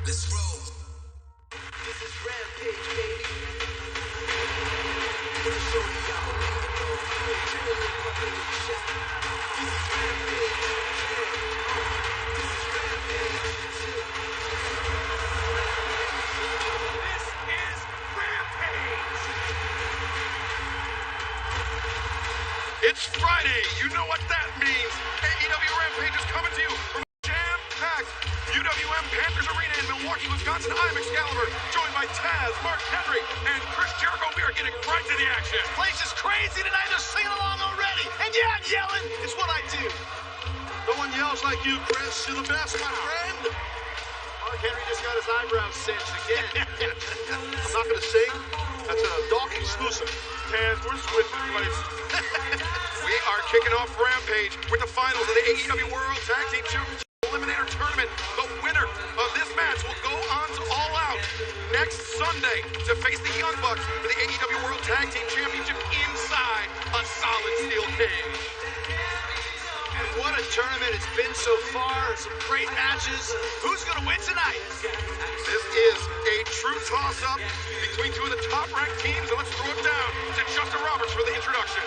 Let's roll. This is Rampage, baby. It's a show that y'all waiting on. We're chilling fucking with shit. This is Rampage. Yeah. This is Rampage. This is Rampage. It's Friday. You know what that means. AEW Rampage is coming to you from jam-packed UWM Panthers Arena in Milwaukee, Wisconsin. I'm Excalibur, joined by Taz, Mark Henry, and Chris Jericho. We are getting right to the action. Place is crazy tonight. They're singing along already. And yeah, I'm yelling. It's what I do. No one yells like you, Chris. You're the best, my friend. Mark Henry just got his eyebrows singed again. I'm not going to sing. That's a dog exclusive. Taz, we're switching places. We are kicking off Rampage with the finals of the AEW World Tag Team Championship Eliminator Tournament. The winner of this match will go on to All Out next Sunday to face the Young Bucks for the AEW World Tag Team Championship inside a solid steel cage. And what a tournament it's been so far. Some great matches. Who's going to win tonight? This is a true toss-up between two of the top-ranked teams, and let's throw it down to Justin Roberts for the introduction.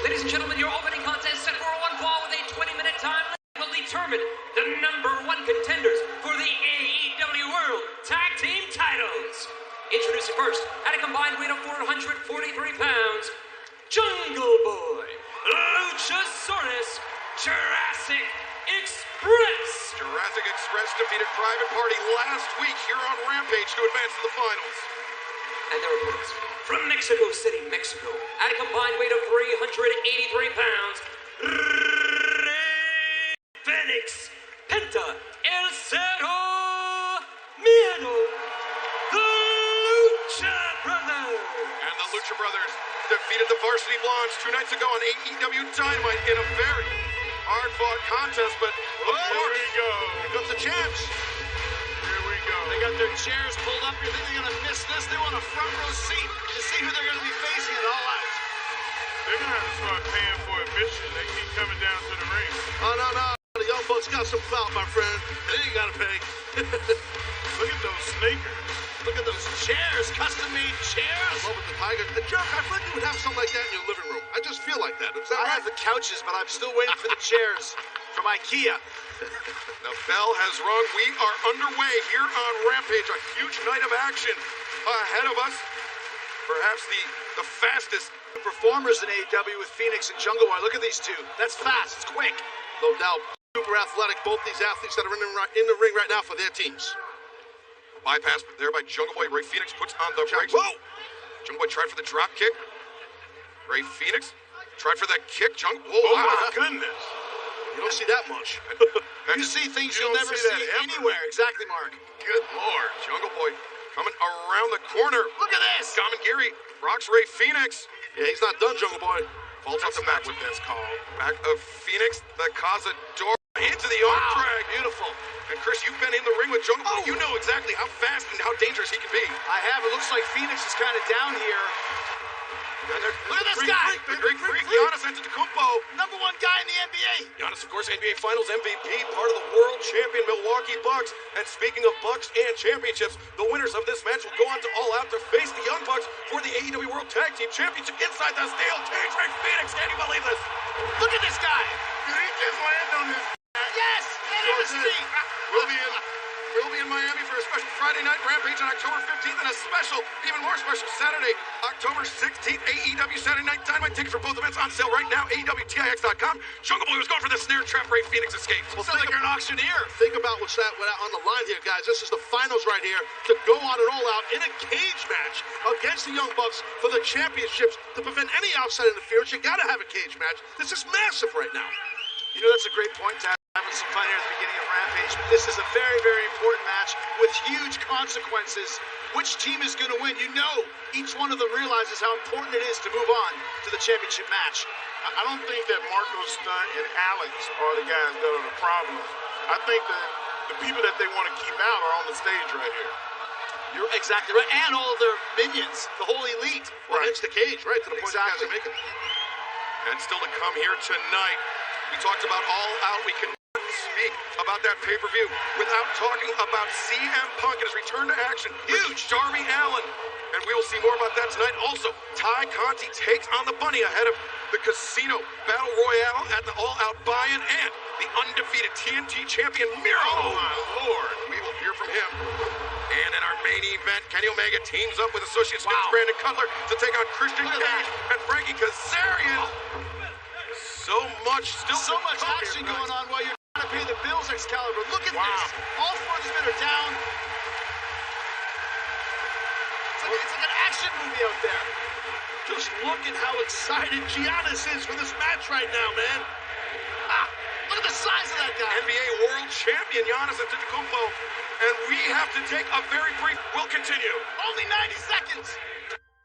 Ladies and gentlemen, your opening contest set for a one fall with a 20-minute time limit will determine the #1 contenders for the AEW World Tag Team titles. Introducing first, at a combined weight of 443 pounds, Jungle Boy, Luchasaurus, Jurassic Express. Jurassic Express defeated Private Party last week here on Rampage to advance to the finals. And their opponents, from Mexico City, Mexico, at a combined weight of 383 pounds, Rey Fenix, Penta, El Cero Miedo, the Lucha Brothers. And the Lucha Brothers defeated the Varsity Blondes 2 nights ago on AEW Dynamite in a very hard-fought contest, but of course, Here comes the champs. here we go. They got their chairs pulled up. You think they're going to miss this? They want a front row seat to see who they're going to be facing at All Out. They're going to have to start paying for admission. They keep coming down to the ring. Oh, no. The Young Bucks got some clout, my friend. They ain't got to pay. Look at those sneakers. Look at those chairs, custom-made chairs. I love it, the Tiger. The jerk, I thought you would have something like that in your living room. I just feel like that. Is that I right? have the couches, but I'm still waiting for the chairs from IKEA. The bell has rung. We are underway here on Rampage. A huge night of action ahead of us. Perhaps the fastest. Performers in AEW with Phoenix and Jungle Boy. Look at these two. That's fast. It's quick. No doubt. Super athletic, both these athletes that are in the ring right now for their teams. Bypass there by Jungle Boy. Ray Phoenix puts on the brakes. Whoa! Jungle Boy tried for the drop kick. Ray Phoenix tried for that kick. Whoa, Oh, wow. my goodness. You don't see that much. You see things You you'll don't never see see that ever. anywhere. Exactly, Mark. Good Lord. Jungle Boy coming around the corner. Look at this. Gamangiri rocks Ray Phoenix. Yeah, he's not done, Jungle Boy. Falls off the back. What that's called. Back of Phoenix. The Cazador into the arm drag. Beautiful. And Chris, you've been in the ring with Jungle Boy. You know exactly how fast and how dangerous he can be. I have. It looks like Phoenix is kind of down here. Look at this guy. The Greek freak, Giannis Antetokounmpo. #1 guy in the NBA. Giannis, of course, NBA Finals MVP, part of the world champion Milwaukee Bucks. And speaking of Bucks and championships, the winners of this match will go on to All Out to face the Young Bucks for the AEW World Tag Team Championship inside the steel cage. Ray Phoenix, can you believe this? Look at this guy. Did he just land on his... Yes. And on his feet. We'll be in Miami for a special Friday night Rampage on October 15th and a special, even more special Saturday, October 16th, AEW Saturday Night Dynamite. Tickets for both events on sale right now, AEWTIX.com. Jungle Boy was going for the snare trap. Ray Phoenix escapes. Well, Sounds like you're an auctioneer. Think about what's on the line here, guys. This is the finals right here to go on and all out in a cage match against the Young Bucks for the championships. To prevent any outside interference, you got to have a cage match. This is massive right now. You know, that's a great point, Tad. Having some fun here at the beginning of Rampage, but this is a very, very important match with huge consequences. Which team is going to win? You know, each one of them realizes how important it is to move on to the championship match. I don't think that Marco Stunt and Alex are the guys that are the problems. I think that the people that they want to keep out are on the stage right here. You're exactly right. And all of their minions, the whole elite. Well, hence the cage, right? To the point Exactly. you guys are making. And still to come here tonight, we talked about All Out. We can speak about that pay-per-view without talking about CM Punk and his return to action. Huge Darby Allin. And we will see more about that tonight. Also, Ty Conti takes on the Bunny ahead of the Casino Battle Royale at the All Out Buy-In, and the undefeated TNT champion Miro. Oh my Lord. We will hear from him. And in our main event, Kenny Omega teams up with associate stars Brandon Cutler to take on Christian Cage and Frankie Kazarian. So much action going on while you're trying to pay the bills, Excalibur. Look at this. All four of these men are down. It's like an action movie out there. Just look at how excited Giannis is for this match right now, man. Look at the size of that guy. NBA World Champion Giannis Antetokounmpo. And we have to take a very brief. We'll continue. Only 90 seconds.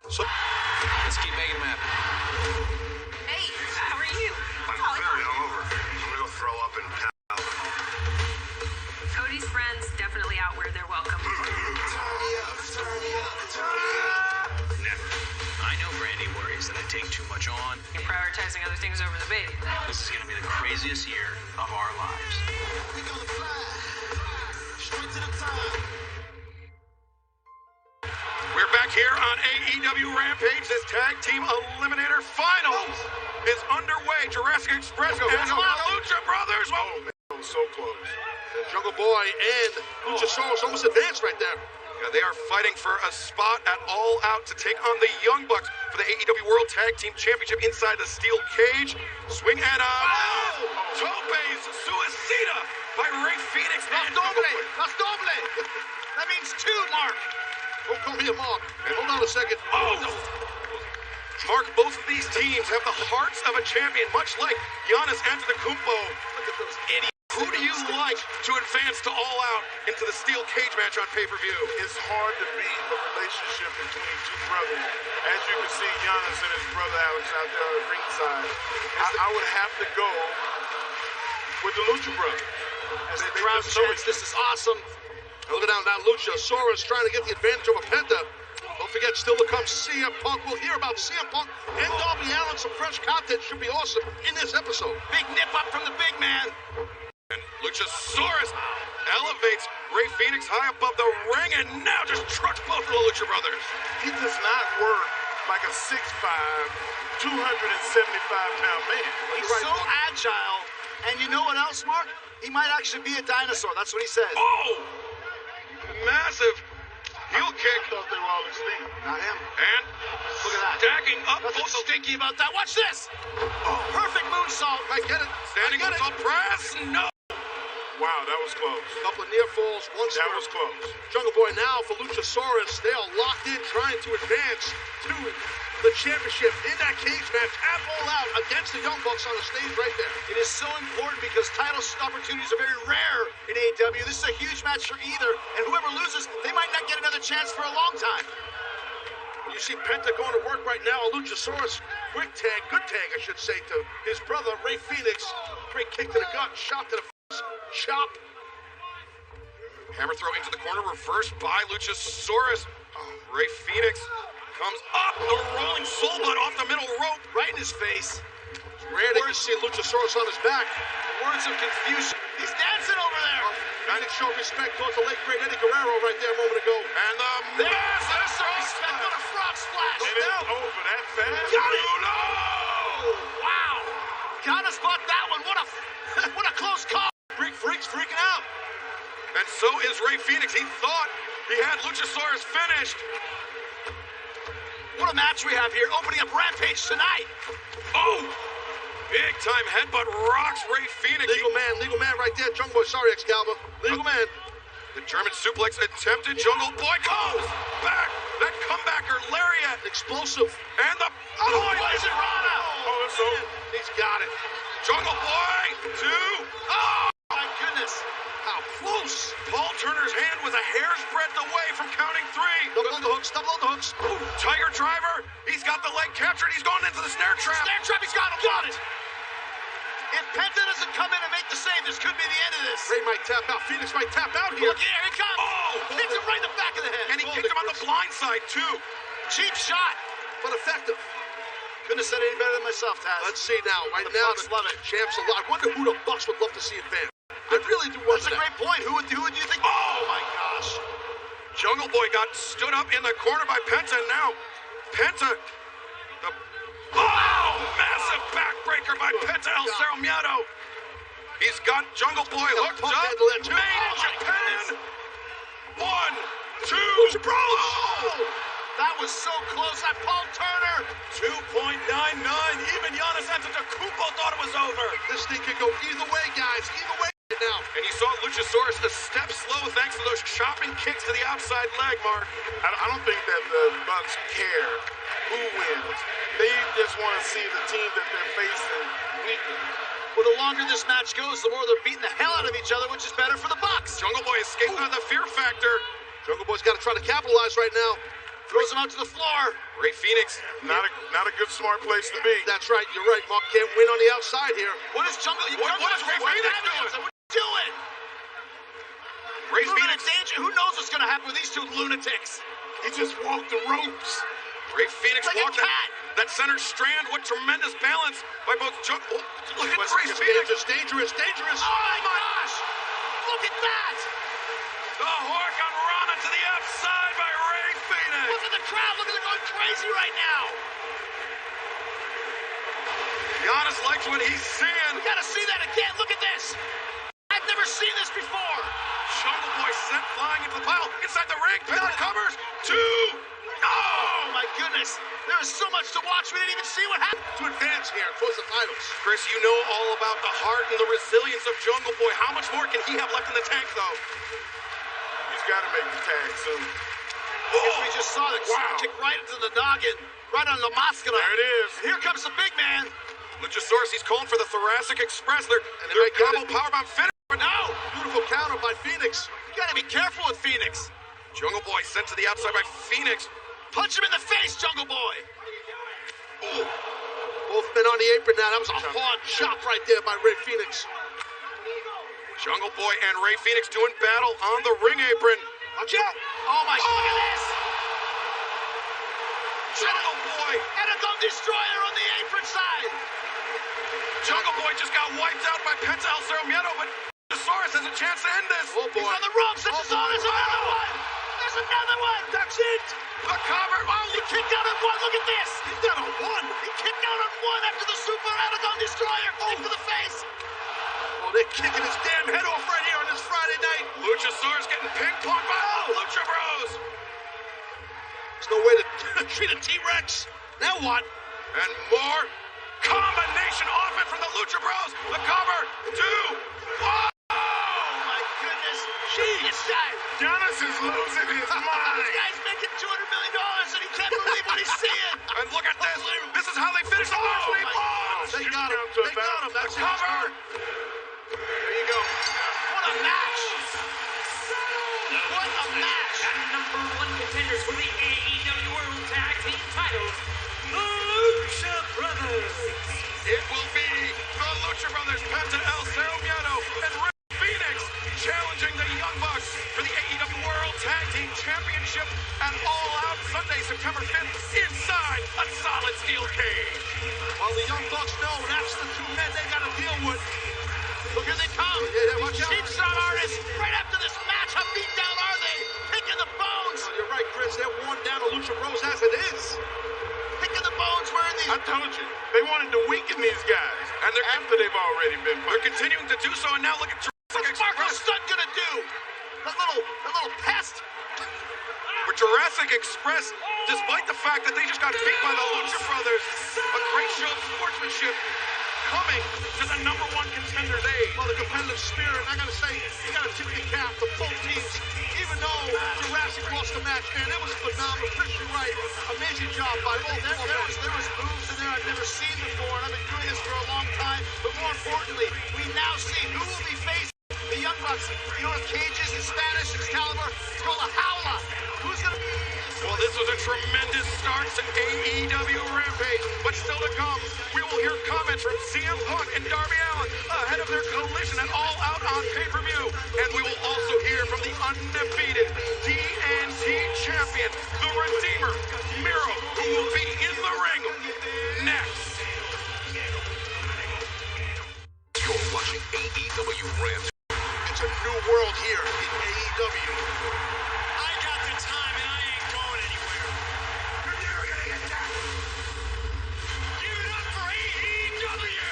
So let's keep making them happen. Hey, how are you? I'm very hungover. I'm gonna go throw up and pout. Cody's friends definitely out where they're welcome. I know Brandy worries that I take too much on. You're prioritizing other things over the baby. This is going to be the craziest year of our lives. We gonna fly straight to the top. We're back here on AEW Rampage. This tag team eliminator finals is underway. Jurassic Express and the Lucha Brothers. Oh, man, that was so close. Jungle Boy and Luchasaurus almost advanced right there. Yeah, they are fighting for a spot at All Out to take on the Young Bucks for the AEW World Tag Team Championship inside the steel cage. Swing and Tope's Suicida by Ray Phoenix. Las doble. That means two, Mark. Don't call me a Mark. And hold on a second. Mark, both of these teams have the hearts of a champion, much like Giannis Antetokounmpo. Look at those idiots. Who do you like to advance to All Out into the steel cage match on pay-per-view? It's hard to beat a relationship between two brothers. As you can see, Giannis and his brother Alex out there at ringside. I would have to go with the Lucha Brothers. As the crowd chants, this is awesome. Look at now, Luchasaurus trying to get the advantage over Penta. Don't forget, still to come CM Punk. We'll hear about CM Punk and Darby Allin. Some fresh content should be awesome in this episode. Big nip up from the big man. And Luchasaurus elevates Ray Phoenix high above the ring and now just trucks both of the Lucha Brothers. He does not work like a 6'5", 275-pound man. He's so agile. And you know what else, Mark? He might actually be a dinosaur. That's what he says. Oh! Massive heel kick. I thought they were all extinct. Not him. And Look at that. stacking up Nothing both of stinky about that. Watch this. Perfect moonsault. I get it. standing I get moonsault press. No! Wow, that was close. Couple of near falls, one That start. was close. Jungle Boy now for Luchasaurus. They are locked in, trying to advance to the championship in that cage match at All Out against the Young Bucks on the stage right there. It is so important because title opportunities are very rare in AEW. This is a huge match for either, and whoever loses, they might not get another chance for a long time. You see Penta going to work right now. Luchasaurus, quick tag, good tag, I should say, to his brother, Ray Phoenix. Great kick to the gut, shot to the face, chop. Hammer throw into the corner, reversed by Luchasaurus. Ray Phoenix comes up the rolling soul butt off the middle rope. Right in his face. Rare to see Luchasaurus on his back. Words of confusion. He's dancing over there. Phoenix showed respect towards the late great Eddie Guerrero right there a moment ago. And the There's some respect. What a frog splash. And it's over that fast. Got it. Wow. Giannis bought that one. What a close call. Freaks freaking out. And so is Ray Phoenix. He thought he had Luchasaurus finished. What a match we have here, opening up Rampage tonight. Oh! Big time headbutt rocks Ray Phoenix. Legal man right there. Jungle Boy, sorry, Excalibur. Legal man. The German suplex attempted. Jungle Boy comes back. That comebacker lariat. Explosive. And the Blazing Rana. Oh, it's over. He's got it. Jungle Boy 2. Oh! My goodness. How close. Paul Turner's hand was a hair's breadth away from counting 3. Double underhooks. Ooh, Tiger Driver. He's got the leg captured. He's going into the snare trap. Snare trap, he's got him. Got it. If Penta doesn't come in and make the save, this could be the end of this. Ray might tap out. Phoenix might tap out here. Look here, he comes. Oh! Hits him right in the back of the head. And he kicked him on the blind side, too. Cheap shot. But effective. Couldn't have said it any better than myself, Taz. Let's see now. Right The now, Bucks love it. Champ's alive. I wonder who the Bucks would love to see advance. I really do wonder That's a that. great point. Who would you think? Oh my gosh. Jungle Boy got stood up in the corner by Penta, and now Penta, massive backbreaker by Penta El Zero Miedo. He's got Jungle Boy hooked pump up, handle that too. made Oh, in my Japan. 1, 2, Oh, that was so close. That Paul Turner. 2.99. Even Giannis Antetokounmpo thought it was over. This thing could go either way, guys. Either way right now. And you saw Luchasaurus a step slow thanks to those chopping kicks to the outside leg, Mark. I don't think that the Bucks care who wins. They just want to see the team that they're facing weaken. Well, the longer this match goes, the more they're beating the hell out of each other, which is better for the Bucks. Jungle Boy escaped out of the fear factor. Jungle Boy's got to try to capitalize right now. Throws him out to the floor. Ray Phoenix. Not a good, smart place to be. That's right. You're right. Mark can't win on the outside here. What is Jungle? What is Ray Phoenix doing? What are you doing? Ray Moving in Phoenix. danger. Who knows what's going to happen with these two lunatics? He just walked the ropes. Ray Phoenix Like a walked cat. that center strand with tremendous balance by both Jungle. Look at Ray It's Phoenix. dangerous. Dangerous. Oh my gosh! Look at that! The Hork on Rana to the outside by Ray Phoenix. Look at the crowd. Look at them going crazy right now. Giannis likes what he's seeing. We got to see that again. Look at this. I've never seen this before. Jungle Boy sent flying into the pile. Inside the ring. Penta covers. 2. Oh my goodness. There is so much to watch. We didn't even see what happened. To advance here towards the titles. Chris, you know all about the heart and the resilience of Jungle Boy. How much more can he have left in the tank, though? He's got to make the tag soon. As we just saw, the Wow. kick right into the noggin, right on the muscular. There it is. Here comes the big man. Luchasaurus, he's calling for the Thoracic Express. They're they might get combo it. powerbomb finish. But no, Beautiful counter by Phoenix. you got to be careful with Phoenix. Jungle Boy sent to the outside by Phoenix. Punch him in the face, Jungle Boy. Ooh. Both men on the apron now. That was a hard chop right there by Ray Phoenix. Jungle Boy and Ray Phoenix doing battle on the ring apron. Watch out. Oh my, look at this. Jungle Boy. And a gun destroyer on the apron side. Jungle Boy just got wiped out by Penta El Zero Miedo, but Luchasaurus has a chance to end this. Oh, boy. He's on the ropes. There's another one. There's another one. That's it. The cover. Oh, He kicked out on one. Look at this. He's got a one. He kicked out on one after the super Anagon destroyer. Kick to the face. Oh, they're kicking his damn head off right here on this Friday night. Luchasaurus getting ping-ponged by Lucha Bros. There's no way to treat a T-Rex. Now what? And more combination offense from the Lucha Bros. The cover. 2. 1. Oh my goodness. This guy. Giannis is losing his This mind. guy's making $200 million and he can't believe what he's seeing. And look at this. This is how they finish the match. my Bonds. They got him. to They got him. That's The it. cover. There you go. What a match. What a match. And number 1 contenders for the AEW World Tag Team titles, the Lucha Brothers. It will be the Lucha Brothers, Penta El Zero Miedo, and Ray Phoenix challenging the Young Bucks for the AEW World Tag Team Championship at All Out Sunday, September 5th, inside a solid steel cage. While the Young Bucks know that's the two men they got to deal with. Look, here they come. Yeah, watch These out. cheap shot artists. Right after this match, how beat down are they? Picking the bones. Oh, you're right, Chris. They're worn down to Lucha Bros as it is. Picking the bones. Where are these? I told you, they wanted to weaken these guys, And they're, after they've already been they're fighting. continuing to do so, and now look at Jurassic What's Marco Express. Stunt gonna do? That little pest. With Jurassic Express, despite the fact that they just got beat by the Lucha Brothers, a great show of sportsmanship coming to the number 1 contenders aid. Well, the competitive spirit, I gotta say, you gotta tip the cap to both teams. Even though Jurassic lost the match, man, it was phenomenal. Christian Wright, amazing job by both. There was moves in there I've never seen before, and I've been doing this for a long time. But more importantly, we now see who will be facing the Young Bucks. You know what cages in Spanish, Excalibur? It's called a howler. Who's gonna be? Well, this was a tremendous start to AEW Rampage, but still to come, we will hear comments from CM Punk and Darby Allin ahead of their collision at All Out on pay-per-view, and we will also hear from the undefeated DNT champion, the Redeemer, Miro, who will be in the ring next. world here in AEW. I got the time and I ain't going anywhere. You're never gonna get that. Give it up for AEW.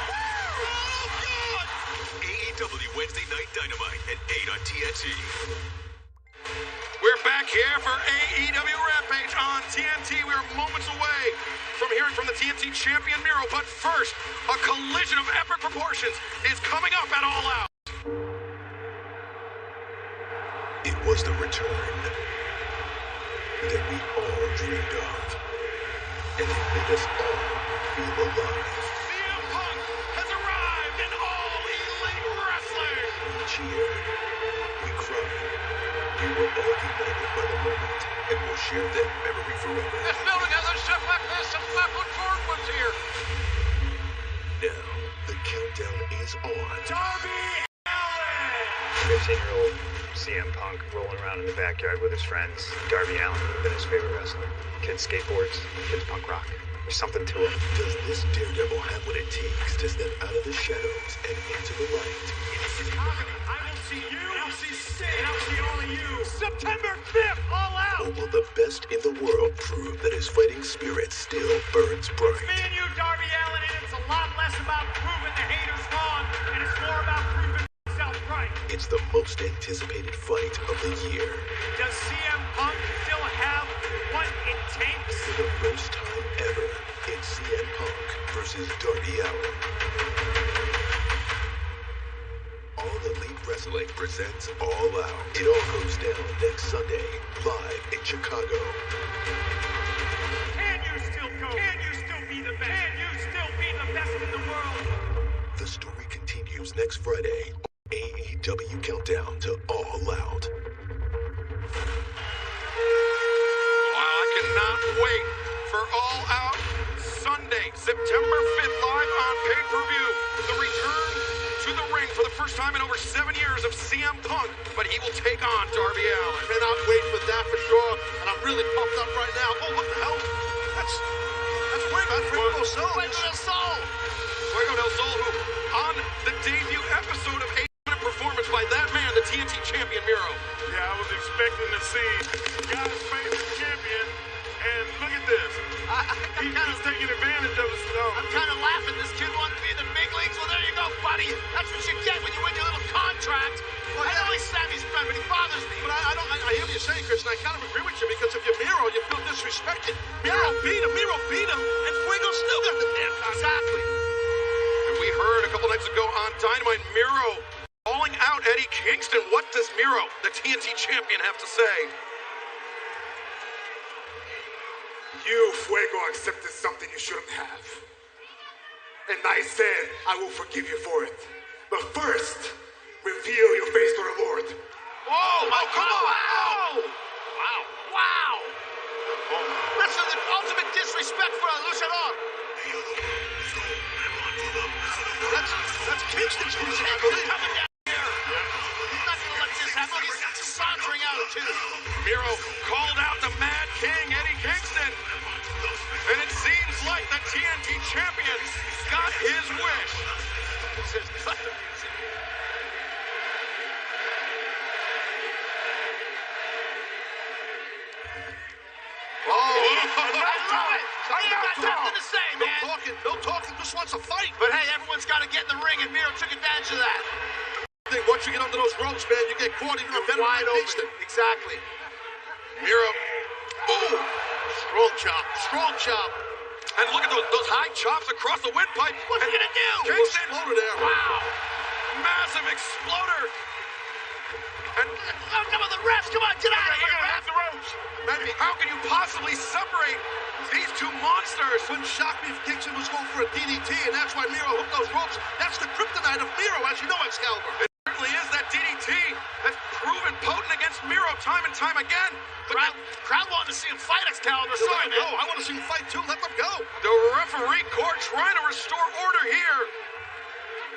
Oh, God. AEW Wednesday Night Dynamite at 8 on TNT. We're back here for AEW Rampage on TNT. We are moments away from hearing from the TNT champion Miro, but first, a collision of epic proportions is coming up at All Out. It was the return that we all dreamed of, and it made us all feel alive. CM Punk has arrived in All Elite Wrestling. We cheered, we cried, we were all united by the moment, and we'll share that memory forever. This building has a chef like this since Michael Jordan was here. Now, the countdown is on. Darby Allin! 15-year-old CM Punk rolling around in the backyard with his friends. Darby Allin would have been his favorite wrestler. Kids skateboards, kids punk rock. There's something to him. Does this daredevil have what it takes to step out of the shadows and into the light? I will see you, I'll see Sting, I'll see only you. September 5th, All Out! Or will the best in the world prove that his fighting spirit still burns bright? Me and you, Darby Allin, and it's a lot less about proving the haters wrong, and it's more about proving myself right. It's the most anticipated fight of the year. Does CM Punk still have what it takes? For the first time ever, it's CM Punk versus Darby Allin. All Elite Wrestling presents All Out. It all goes down next Sunday, live in Chicago. Can you still go? Can you still be the best? Can you still be the best in the world? The story continues next Friday. AEW Countdown to All Out. Wow, I cannot wait for All Out Sunday, September 5th, live on pay-per-view. The return to the ring for the first time in over 7 years of CM Punk, but he will take on Darby Allin. Cannot wait for that for sure. And I'm really pumped up right now. Oh, what the hell? That's Fuego del Sol. Fuego del Sol! Fuego del Sol, who on the debut episode of 8-minute performance by that man, the TNT champion Miro. Yeah, I was expecting to see guys face the champion, and look at this. He's taking advantage of his stuff. I'm kind of laughing. This kid wanted to be in the big leagues. Well, there you go, buddy. That's what you get when you win your little contract. Well, I know he's Sammy's friend, but he bothers me. But I hear what you're saying, Chris, and I kind of agree with you, because if you're Miro, you feel disrespected. Miro beat him, and Fuego still got the damn contract. Exactly. And we heard a couple nights ago on Dynamite, Miro calling out Eddie Kingston. What does Miro, the TNT champion, have to say? You, Fuego, accepted something you shouldn't have. And I said I will forgive you for it. But first, reveal your face to the Lord. Whoa, come on. Wow. That's the ultimate disrespect for a luchador. That's Kingston's music, I believe. Coming down here. He's not going to let this happen. He's sauntering out, too. Miro called out the Mad King, Eddie Kingston. And it seems like the TNT champion got his wish. This is cut the music. Oh, I love it. I ain't got nothing to say, man. No talking, just wants a fight. But hey, everyone's got to get in the ring, and Miro took advantage of that. I think once you get under those ropes, man, you get caught even a veteran Wide like open. Kingston. Exactly. Miro, Strong chop. and look at those high chops across the windpipe. What's he going to do? Kingston, Exploder there. Wow. massive exploder. And oh, come on, the refs. Come on, get out of here, ref. the ropes. How can you possibly separate these two monsters? Wouldn't shock me if Kingston was going for a DDT, and that's why Miro hooked those ropes. That's the kryptonite of Miro, as you know, Excalibur. It certainly is. That DDT has proven potent against Miro time and time again. But Crowd wanting to see him fight Excalibur. So Sorry, let them man. go. I want to see him fight too. Let them go. the referee court trying to restore order here.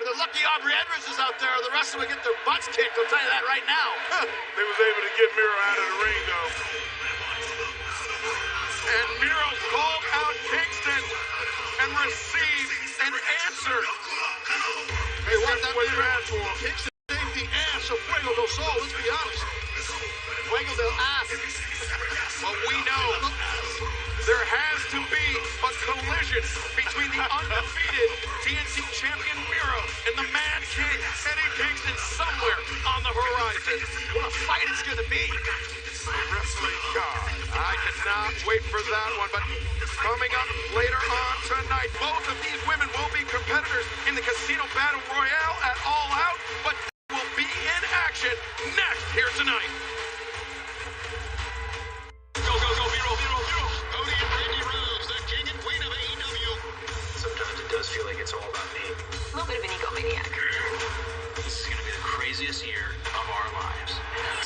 The lucky Aubrey Edwards is out there. The rest of them will get their butts kicked. I'll tell you that right now. They was able to get Miro out of the ring, though. And Miro called out Kingston and received an answer. Hey, what that What you Miro? asked for? Kingston saved the ass of Fuego del Sol, let's be honest. Fuego del As. But we know there has to be a collision between the undefeated TNT champion Miro and the Mad King Eddie Kingston somewhere on the horizon. What a fight it's going to be. A wrestling god. I cannot wait for that one, but coming up later on tonight, both of these women will be competitors in the Casino Battle Royale at All Out, but will be in action next here tonight. Go, Miro. Cody and Brandy Rose, the king and queen of AEW. Sometimes it does feel like it's all about me. A little bit of an egomaniac. This is going to be the craziest year of our lives.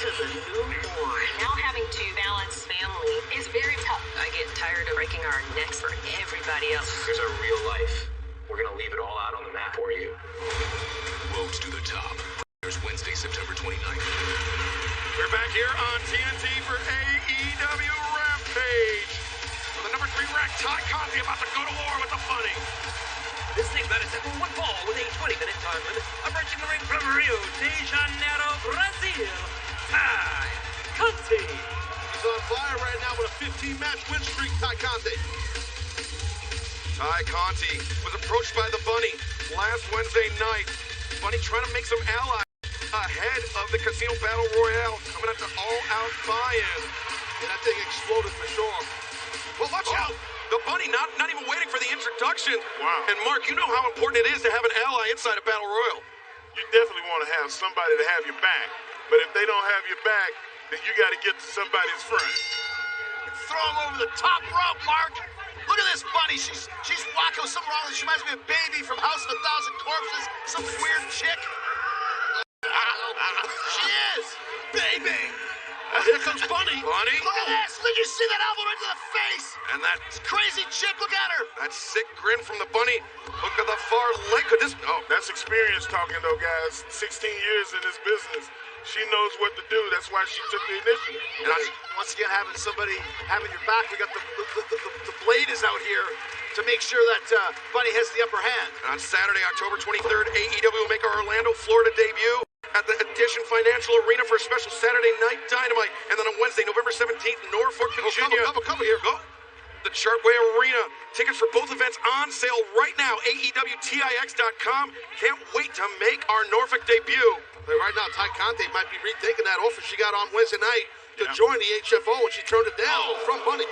To the newborn. Now having to balance family is very tough. I get tired of breaking our necks for everybody else. Here's our real life. We're going to leave it all out on the map for you. Roads to the top. There's Wednesday, September 29th. We're back here on TNT for AEW Rampage. The number 3 ranked Ty Conti about to go to war with the Bunny. This next match is set for one fall with a 20-minute time limit. Approaching the ring from Rio de Janeiro, Brazil, Ty Conti. He's on fire right now with a 15-match win streak, Ty Conti. Ty Conti was approached by the Bunny last Wednesday night. Bunny trying to make some allies ahead of the Casino Battle Royale, coming up to all-out buy-in. Yeah, that thing exploded for sure. Well, watch out! The Bunny not even waiting for the introduction. Wow. And Mark, you know how important it is to have an ally inside a Battle Royal. You definitely want to have somebody to have your back. But if they don't have your back, then you got to get to somebody's front. Throw him over the top rope, Mark. Look at this bunny. She's wacko. Something wrong with her. She reminds me of Baby from House of a Thousand Corpses. Some weird chick. She is. Baby. Here comes Bunny. Bunny? Look at this. Did you see that elbow right to the face? And that Crazy chick. Look at her. sick grin from the Bunny. Look at the far leg. Could this... Oh, That's experience talking, though, guys. 16 years in this business. She knows what to do. That's why she took the initiative. and I, Once again, having somebody having your back. We got the blade is out here to make sure that Bunny has the upper hand. and on Saturday, October 23rd, AEW will make our Orlando, Florida debut at the Edition Financial Arena for a special Saturday Night Dynamite. And then on Wednesday, November 17th, Norfolk, Virginia. Cover here. Go. The Chartway Arena. Tickets for both events on sale right now. AEWTIX.com. Can't wait to make our Norfolk debut. Right now, Ty Conti might be rethinking that offer she got on Wednesday night to join the HFO, and she turned it down from Bunny.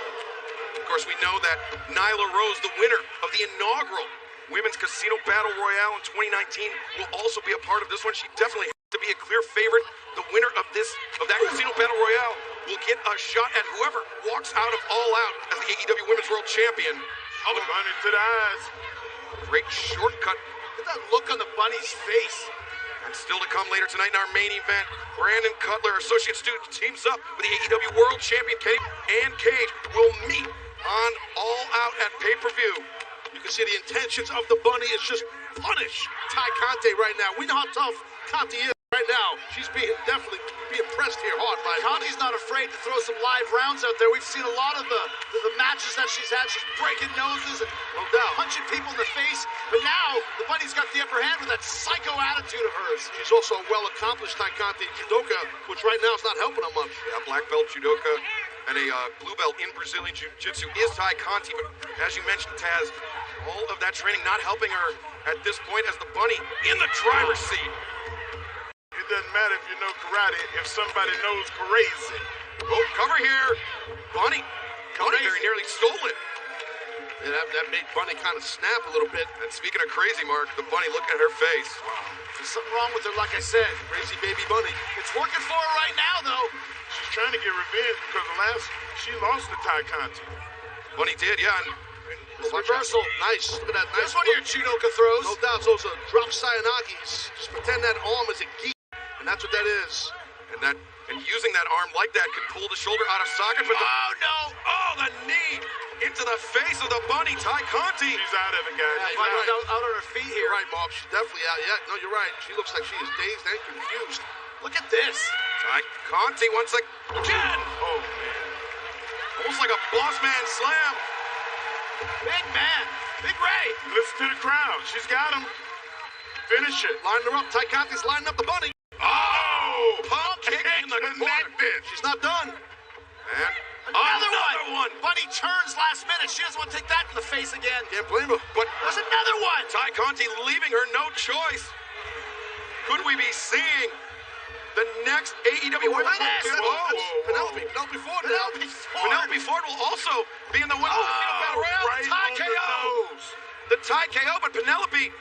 Of course, we know that Nyla Rose, the winner of the inaugural Women's Casino Battle Royale in 2019, will also be a part of this one. She definitely has to be a clear favorite. The winner of that Casino Battle Royale will get a shot at whoever walks out of All Out as the AEW Women's World Champion. Oh, Bunny to the eyes. Great shortcut. Look at that look on the bunny's face. And still to come later tonight in our main event, Brandon Cutler, associate student, teams up with the AEW World Champion Kenny and Cage will meet on All Out at pay-per-view. You can see the intentions of the Bunny is just punish Ty Conti right now. We know how tough Conti is right now. She's definitely being pressed here hard by Conti's not afraid to throw some live rounds out there. We've seen a lot of the matches that she's had. She's breaking noses and punching people in the face. But now the Bunny's got the upper hand with that psycho attitude of hers. She's also a well-accomplished Ty Conti judoka, which right now is not helping her much. Yeah, black belt judoka and a blue belt in Brazilian Jiu-Jitsu is Ty Conti. But as you mentioned, Taz, all of that training not helping her at this point as the Bunny in the driver's seat. It doesn't matter if you know karate if somebody knows crazy. Oh, cover here. Bunny very nearly stole it. And that made Bunny kind of snap a little bit. And speaking of crazy, Mark, the Bunny, look at her face. There's something wrong with her, like I said. Crazy baby Bunny. It's working for her right now, though. She's trying to get revenge because she lost to Ty Conti. Bunny did, yeah. And Reversal. Nice. Look at that. Nice. There's one of your judoka throws. No doubt. Those are drop Sayanagis. Just pretend that arm is a gi, and that's what that is. And using that arm like that could pull the shoulder out of socket. But Oh, no. oh, the knee into the face of the Bunny, Ty Conti. She's out of it, guys. Yeah, She's Bunny's out. out on her feet You're here. right, Bob. She's definitely out. Yeah, no, you're right. She looks like she is dazed and confused. Look at this. Ty Conti once again. Oh, man. Almost like a boss man slam. Big man. Big Ray. Listen to the crowd. She's got him. Finish it. Lining her up. Ty Conti's lining up the Bunny. Oh! turns last minute. She doesn't want to take that in the face again. Can't blame her. But There's another one. Ty Conti leaving her no choice. Could we be seeing the next AEW Women's World Championship? Penelope Ford. Penelope Ford will also be in the Women's Battle Royale. Right Ty on the KO. nose. The Ty KO, but Penelope.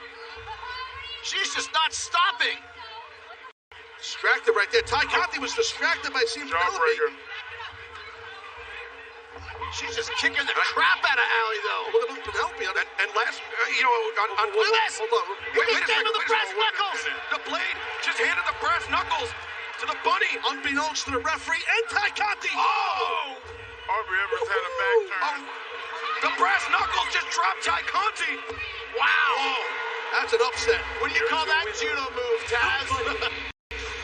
She's just not stopping. Distracted right there. Ty Conti was distracted by seeing Penelope. Jawbreaker. She's just kicking the crap out of Allie, though. Look at Penelope. And last, on Look at this. Hold on. Look at this with the brass knuckles. The Blade just handed the brass knuckles to the Bunny. Unbeknownst to the referee and Ty Conti. Oh! Aubrey Edwards had a back turn. The brass knuckles just dropped Ty Conti. Wow. That's an upset. What do you call that judo move, Taz?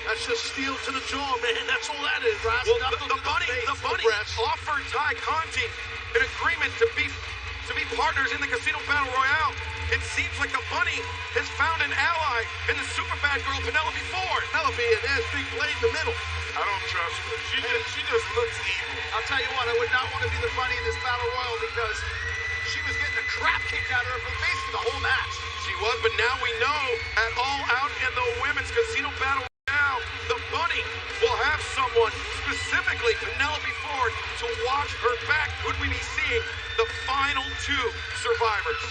That's just steel to the jaw, man. That's all that is, right? Well, the Bunny offered Ty Conti an agreement to be partners in the Casino Battle Royale. It seems like the Bunny has found an ally in the super bad girl Penelope Ford. Penelope, and there's Big Blade in the middle. I don't trust her. She just looks evil. I'll tell you what, I would not want to be the Bunny in this Battle Royal because she was getting the crap kicked out of her for basically the whole match. She was, but now we know at All Out in the Women's Casino Battle Royale, the Bunny will have someone, specifically Penelope Ford, to watch her back. Could we be seeing the final two survivors?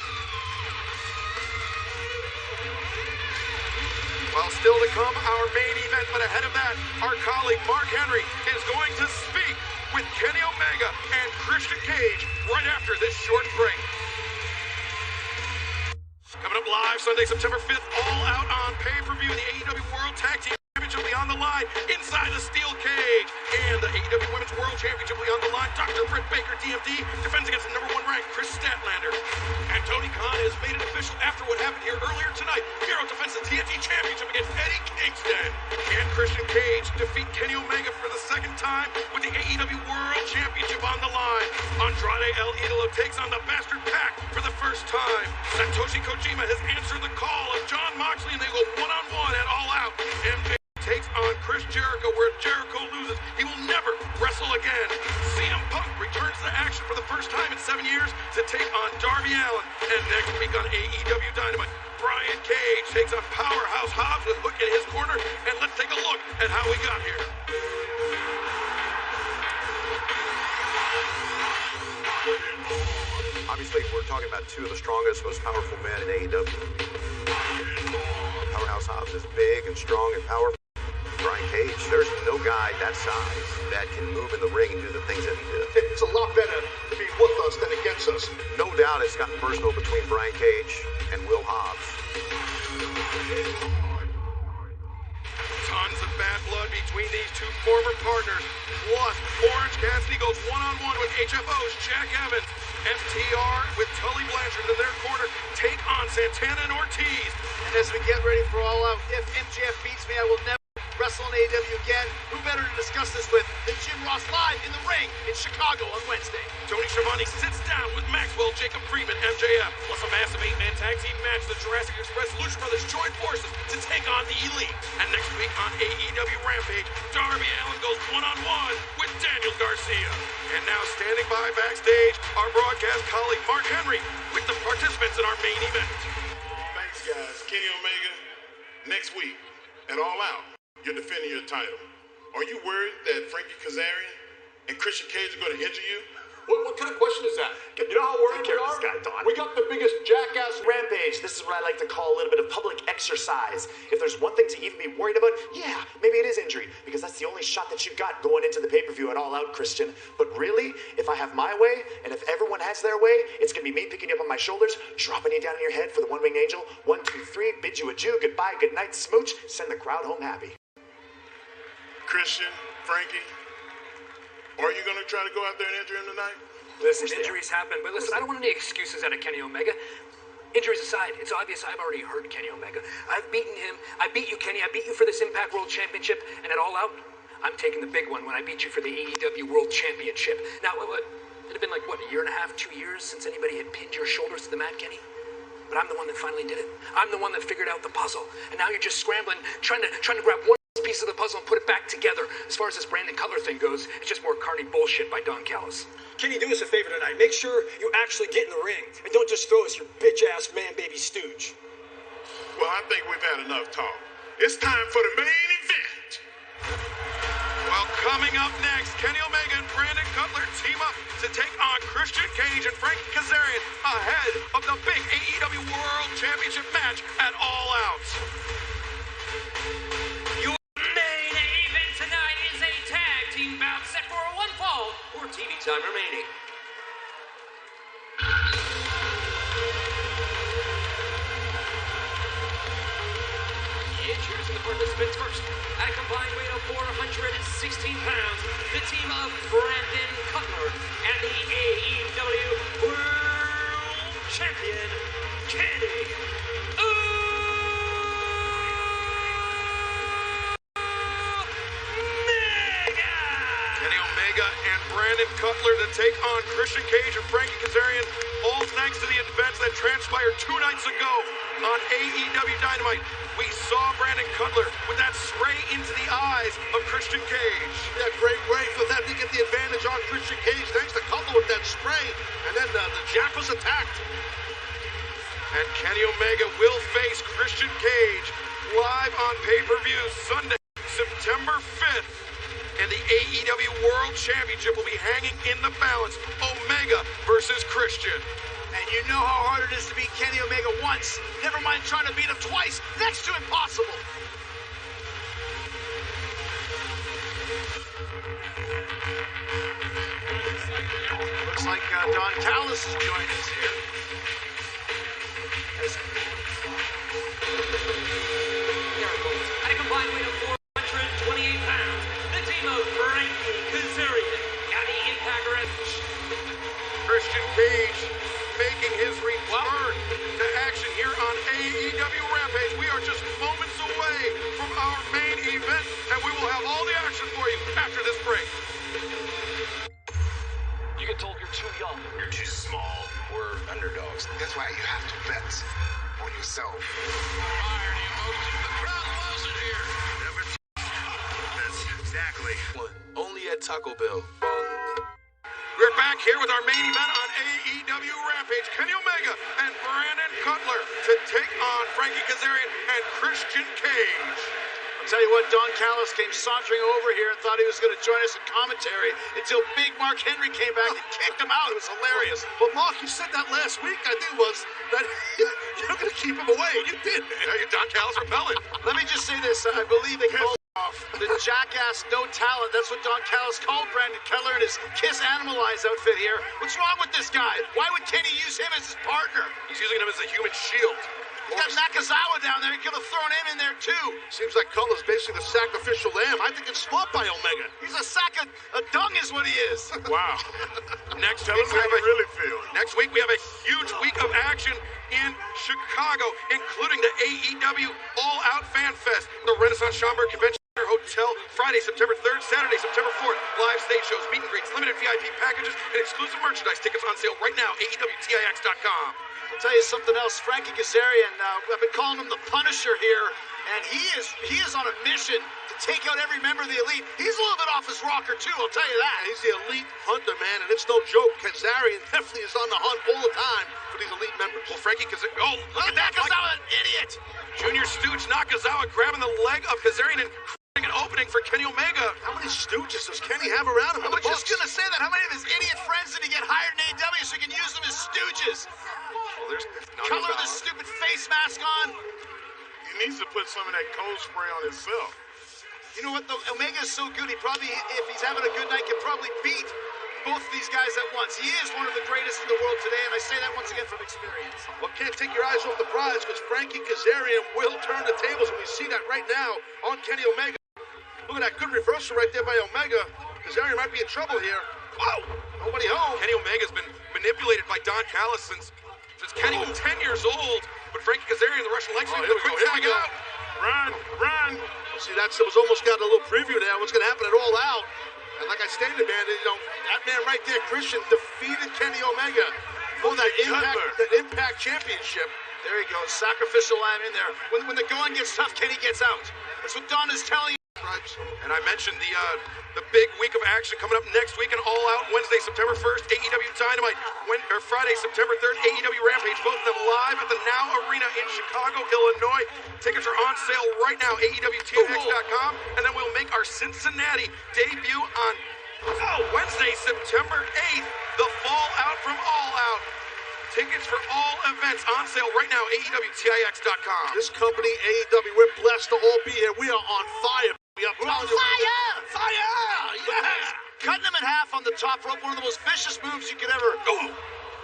Well, still to come, our main event, but ahead of that, our colleague Mark Henry is going to speak with Kenny Omega and Christian Cage right after this short break. Coming up live Sunday, September 5th, All Out on pay-per-view, the AEW World Tag Team Championship will be on the line inside the steel cage. And the AEW Women's World Championship will be on the line. Dr. Britt Baker, DMD, defends against the #1 ranked Chris Statlander. And Tony Khan has made it official after what happened here earlier tonight. Miro defends the TNT Championship against Eddie Kingston. And Christian Cage defeat Kenny Omega for the second time with the AEW World Championship on the line. Andrade El Idolo takes on the Bastard Pack for the first time. Satoshi Kojima has answered the call of Jon Moxley, and they go one-on-one at All Out. MJ takes on Chris Jericho, where if Jericho loses, he will never wrestle again. CM Punk returns to action for the first time in 7 years to take on Darby Allin. And next week on AEW Dynamite, Brian Cage takes on Powerhouse Hobbs with Hook in his corner. And let's take a look at how we got here. Obviously, we're talking about two of the strongest, most powerful men in AEW. Powerhouse Hobbs is big and strong and powerful. Brian Cage, there's no guy that size that can move in the ring and do the things that he did. It's a lot better to be with us than against us. No doubt it's gotten personal between Brian Cage and Will Hobbs. Tons of bad blood between these two former partners. Plus, Orange Cassidy goes one-on-one with HFO's Jack Evans. FTR with Tully Blanchard in their corner take on Santana and Ortiz. And as we get ready for All Out, if MJF beats me, I will never wrestle in AEW again. Who better to discuss this with than Jim Ross live in the ring in Chicago on Wednesday? Tony Schiavone sits down with Maxwell, Jacob Freeman, MJF, plus a massive 8-man tag team match. The Jurassic Express Lucha Brothers join forces to take on the Elite. And next week on AEW Rampage, Darby Allin goes one-on-one with Daniel Garcia. And now standing by backstage, our broadcast colleague Mark Henry with the participants in our main event. Thanks, guys. Kenny Omega, next week at All Out, you're defending your title. Are you worried that Frankie Kazarian and Christian Cage are going to injure you? What kind of question is that? You know how worried we are? We got the biggest jackass Rampage. This is what I like to call a little bit of public exercise. If there's one thing to even be worried about, yeah, maybe it is injury, because that's the only shot that you got going into the pay-per-view at All Out, Christian. But really, if I have my way, and if everyone has their way, it's gonna be me picking you up on my shoulders, dropping you down on your head for the one-wing angel. 1, 2, 3, bid you adieu, goodbye, good night, smooch, send the crowd home happy. Christian, Frankie, are you going to try to go out there and injure him tonight? Listen, injuries happen, but listen, I don't want any excuses out of Kenny Omega. Injuries aside, it's obvious I've already hurt Kenny Omega. I've beaten him. I beat you, Kenny. I beat you for this Impact World Championship, and at All Out, I'm taking the big one when I beat you for the AEW World Championship. Now, it had been like, what, a year and a half, 2 years since anybody had pinned your shoulders to the mat, Kenny? But I'm the one that finally did it. I'm the one that figured out the puzzle. And now you're just scrambling, trying to grab one piece of the puzzle and put it back together. As far as this Brandon Cutler thing goes, it's just more carny bullshit by Don Callis. Kenny, do us a favor tonight. Make sure you actually get in the ring. And don't just throw us your bitch-ass man-baby stooge. Well, I think we've had enough talk. It's time for the main event. Well, coming up next, Kenny Omega and Brandon Cutler team up to take on Christian Cage and Frankie Kazarian ahead of the big AEW World Championship match at All Out. Your main event tonight is a tag team bout set for one fall or TV time remaining. Introducing the participants first. At a combined weight of 416 pounds, the team of Brandon Cutler and the AEW World Champion, Kenny Omega! Kenny Omega and Brandon Cutler to take on Christian Cage and Frankie Kazarian, all thanks to the events that transpired 2 nights ago on AEW Dynamite. We saw Brandon Cutler with that spray into the eyes of Christian Cage. Yeah, great way for them to get the advantage on Christian Cage, thanks to Cutler with that spray. And then the Jackals attacked. And Kenny Omega will face Christian Cage live on pay-per-view Sunday, September 5th. And the AEW World Championship will be hanging in the balance. Omega versus Christian. And you know how hard it is to beat Kenny Omega once. Never mind trying to beat him twice. Next to impossible. Looks like Don Callis is joining us here. At a combined weight of 428 pounds, the team of Frankie Kazarian and the Impact Wrestlers. Christian Cage making his return to action here on AEW Rampage. We are just moments away from our main event, and we will have all the action for you after this break. You get told you're too young. You're too small. We're underdogs. That's why you have to bet on yourself. Fire the emotions. The crowd loves it here. That's exactly. Only at Taco Bell. We're back here with our main event on AEW Rampage. Kenny Omega and Brandon Cutler to take on Frankie Kazarian and Christian Cage. I'll tell you what, Don Callis came sauntering over here and thought he was going to join us in commentary until big Mark Henry came back and kicked him out. It was hilarious. Well, Mark, you said that last week, I think it was, that you're going to keep him away, and you did, man. Yeah, you're Don Callis repellent. Let me just say this. I believe they called the jackass no talent. That's what Don Callis called Brandon Cutler in his Kiss Animalize outfit here. What's wrong with this guy? Why would Kenny use him as his partner? He's using him as a human shield. He got Nakazawa down there. He could have thrown him in there, too. Seems like Cutler's basically the sacrificial lamb. I think it's smart by Omega. He's a sack of dung is what he is. Wow. Next Tell us how you really feel. Next week, we have a huge week of action in Chicago, including the AEW All Out Fan Fest, the Renaissance Schaumburg Convention Center Hotel, Friday, September 3rd, Saturday, September 4th. Live stage shows, meet and greets, limited VIP packages, and exclusive merchandise. Tickets on sale right now, AEWTIX.com. I'll tell you something else. Frankie Kazarian, I've been calling him the Punisher here, and he is on a mission to take out every member of the Elite. He's a little bit off his rocker, too, I'll tell you that. He's the elite hunter, man, and it's no joke. Kazarian definitely is on the hunt all the time for these elite members. Well, Frankie Kazarian, oh, look at that. Nakazawa, an idiot. Junior Stooge Nakazawa grabbing the leg of Kazarian and creating an opening for Kenny Omega. How many stooges does Kenny have around him? I was just going to say that. How many of his idiot friends did he get hired in AEW so he can use them as stooges? Well, there's Color the stupid face mask on. He needs to put some of that cold spray on himself. You know what, though? Omega's so good, he probably, if he's having a good night, can probably beat both of these guys at once. He is one of the greatest in the world today, and I say that once again from experience. Well, can't take your eyes off the prize, because Frankie Kazarian will turn the tables, and we see that right now on Kenny Omega. Look at that good reversal right there by Omega. Kazarian might be in trouble here. Whoa! Nobody home. Kenny Omega's been manipulated by Don Callis since Kenny was 10 years old. But Frankie Kazarian, the Russian leg sweep, here we go. Here we go. Run. See, that was almost got a little preview there. What's going to happen at All Out? And like I stated, man, that man right there, Christian, defeated Kenny Omega for that Impact Championship. There he goes, sacrificial lamb in there. When the going gets tough, Kenny gets out. That's what Don is telling you. stripes. And I mentioned the big week of action coming up next week and All Out Wednesday, September 1st, AEW Dynamite, Friday, September 3rd, AEW Rampage, both of them live at the Now Arena in Chicago, Illinois. Tickets are on sale right now, AEWTNX.com, and then we'll make our Cincinnati debut on Wednesday, September 8th, the Fallout from All Out. Tickets for all events on sale right now, AEWTIX.com. This company, AEW, we're blessed to all be here. We are on fire. We're on fire! Fire! Yes! Cutting them in half on the top rope, one of the most vicious moves you could ever... Oh!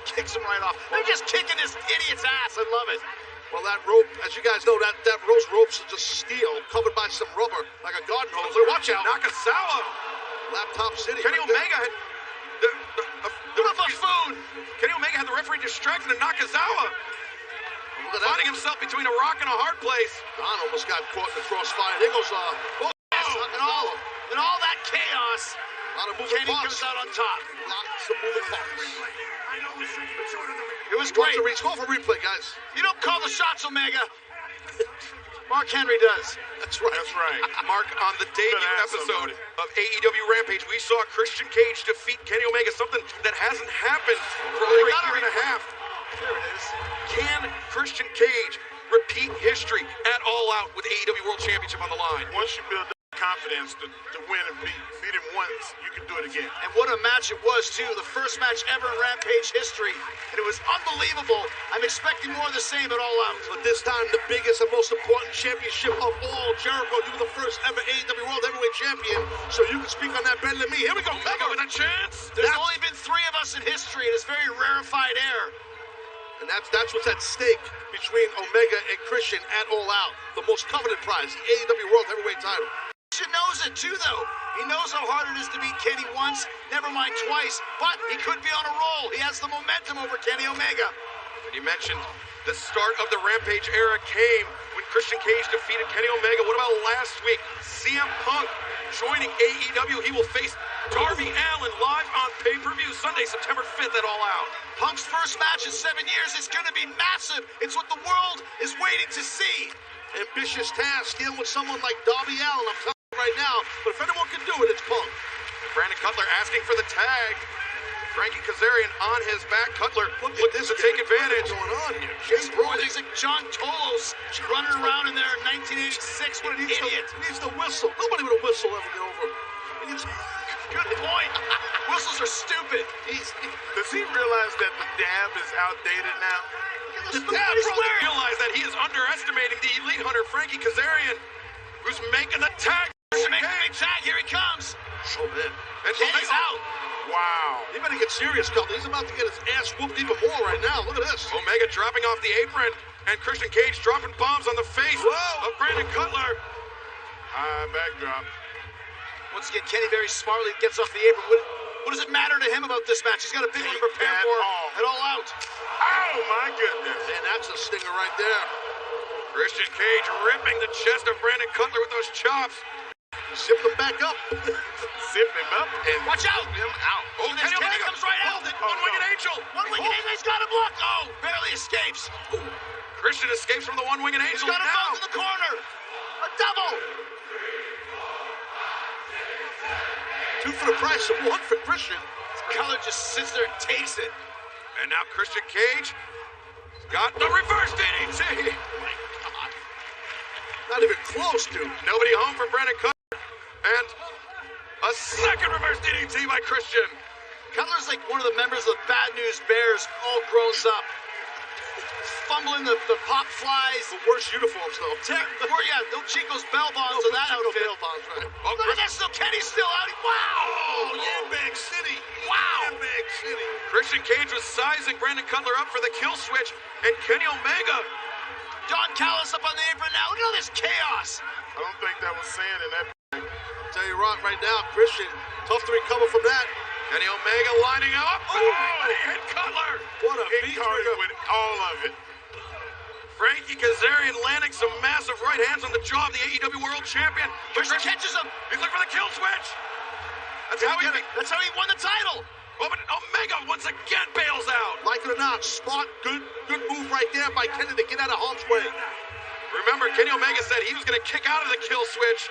Kicks him right off. They're just kicking this idiot's ass. I love it. Well, that rope, as you guys know, those ropes are just steel, covered by some rubber, like a garden hose. So watch out. Nakazawa! Laptop City. Kenny Omega had... food. Kenny Omega had the referee distracted and Nakazawa finding himself between a rock and a hard place. Don almost got caught in the crossfire. There goes and all that chaos. A lot of moving parts. Comes out on top. Lots of moving parts. It was great. Call for replay, guys. You don't call the shots, Omega. Mark Henry does. That's right. That's right. Mark, on the debut episode of AEW Rampage, we saw Christian Cage defeat Kenny Omega, something that hasn't happened for over a year and a half. There it is. Can Christian Cage repeat history at All Out with AEW World Championship on the line? Once you build confidence to win and beat him once, you can do it again. And what a match it was, too. The first match ever in Rampage history. And it was unbelievable. I'm expecting more of the same at All Out. But this time, the biggest and most important championship of all. Jericho, you were the first ever AEW World Heavyweight Champion, so you can speak on that better than me. Here we go. Omega with a chance. There's only been 3 of us in history. It is very rarefied air. And that's what's at stake between Omega and Christian at All Out. The most coveted prize, the AEW World Heavyweight title. Christian knows it too, though. He knows how hard it is to beat Kenny once, never mind twice, but he could be on a roll. He has the momentum over Kenny Omega. And you mentioned the start of the Rampage era came when Christian Cage defeated Kenny Omega. What about last week? CM Punk joining AEW. He will face Darby Allin live on pay-per-view Sunday, September 5th at All Out. Punk's first match in 7 years is going to be massive. It's what the world is waiting to see. Ambitious task, dealing with someone like Darby Allin, I'm telling you right now. But if anyone can do it, it's Punk. Brandon Cutler asking for the tag. Frankie Kazarian on his back. Cutler looking to take advantage. What's going on here? He's like John Tolos running around in there in 1986. What an idiot. He needs to whistle. Nobody with a whistle ever get over. Good point. Whistles are stupid. Does he realize that the dab is outdated now? The dab probably realized that he is underestimating the elite hunter, Frankie Kazarian, who's making the tag. Tag, here he comes. Oh, man. And Kenny's out. Wow. He better get serious, Cutler. He's about to get his ass whooped even more right now. Look at this. Omega dropping off the apron, and Christian Cage dropping bombs on the face of Brandon Cutler. High backdrop. Once again, Kenny very smartly gets off the apron. What does it matter to him about this match? He's got a big one to prepare for at All Out. Oh, my goodness. And that's a stinger right there. Christian Cage ripping the chest of Brandon Cutler with those chops. Zip him back up. Zip him up and watch out. Him out. Oh, Kenny Omega comes right out. One-winged angel. One-winged angel. He's got a block. Oh, barely escapes. Ooh. Christian escapes from the one-winged angel. He's got him out to the corner. A double. 2 for the price of 1 for Christian. Cutler just sits there and takes it. And now Christian Cage got the reverse DDT. Oh my God. Not even close, dude. Nobody home for Brandon Cutler. And a second reverse DDT by Christian. Cutler's like one of the members of the Bad News Bears, all grown up. Fumbling the pop flies. The worst uniforms, though. No Chico's bell bonds on that outfit. Bell bonds, right. Oh, look at this, though. Kenny's still out. Wow! Yambag City. Wow! Yambag City. Christian Cage was sizing Brandon Cutler up for the kill switch, and Kenny Omega. Don Callis up on the apron now. Look at all this chaos. I don't think that was sand in that. Tell you right now, Christian, tough to recover from that. Kenny Omega lining up. Oh, and he hit Cutler. What a beat with all of it. Frankie Kazarian landing some massive right hands on the jaw of the AEW World Champion. Christian catches him. He's looking for the kill switch. That's how he won the title. Oh, but Omega once again bails out. Like it or not, smart, good move right there by Kenny to get out of harm's way. Remember, Kenny Omega said he was going to kick out of the kill switch.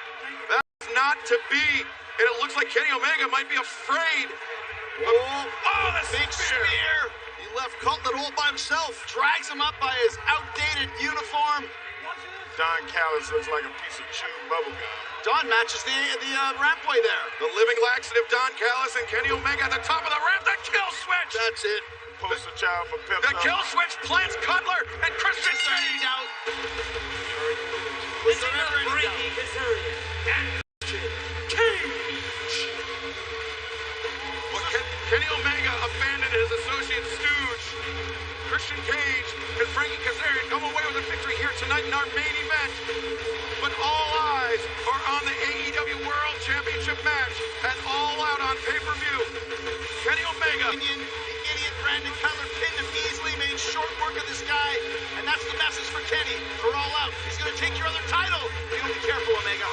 That's not to be. And it looks like Kenny Omega might be afraid. Oh, the big spear. He left Cutler all by himself. Drags him up by his outdated uniform. Don Callis looks like a piece of chewed bubblegum. Don matches the rampway there. The living laxative Don Callis and Kenny Omega at the top of the ramp. The kill switch. That's it. Poster child for Pep. The kill switch plants Cutler and Christian Cage out. This is Frankie Kazarian and Christian Cage. Well, Kenny Omega abandoned his associate stooge. Christian Cage and Frankie Kazarian come away with a victory here tonight in our main event. But all eyes are on the AEW World Championship match at All Out on pay-per-view. Kenny Omega. The idiot Brandon Cutler pinned him easily, made short work of this guy. And that's the message for Kenny. For All Out. He's going to take your other title. You don't be careful, Omega.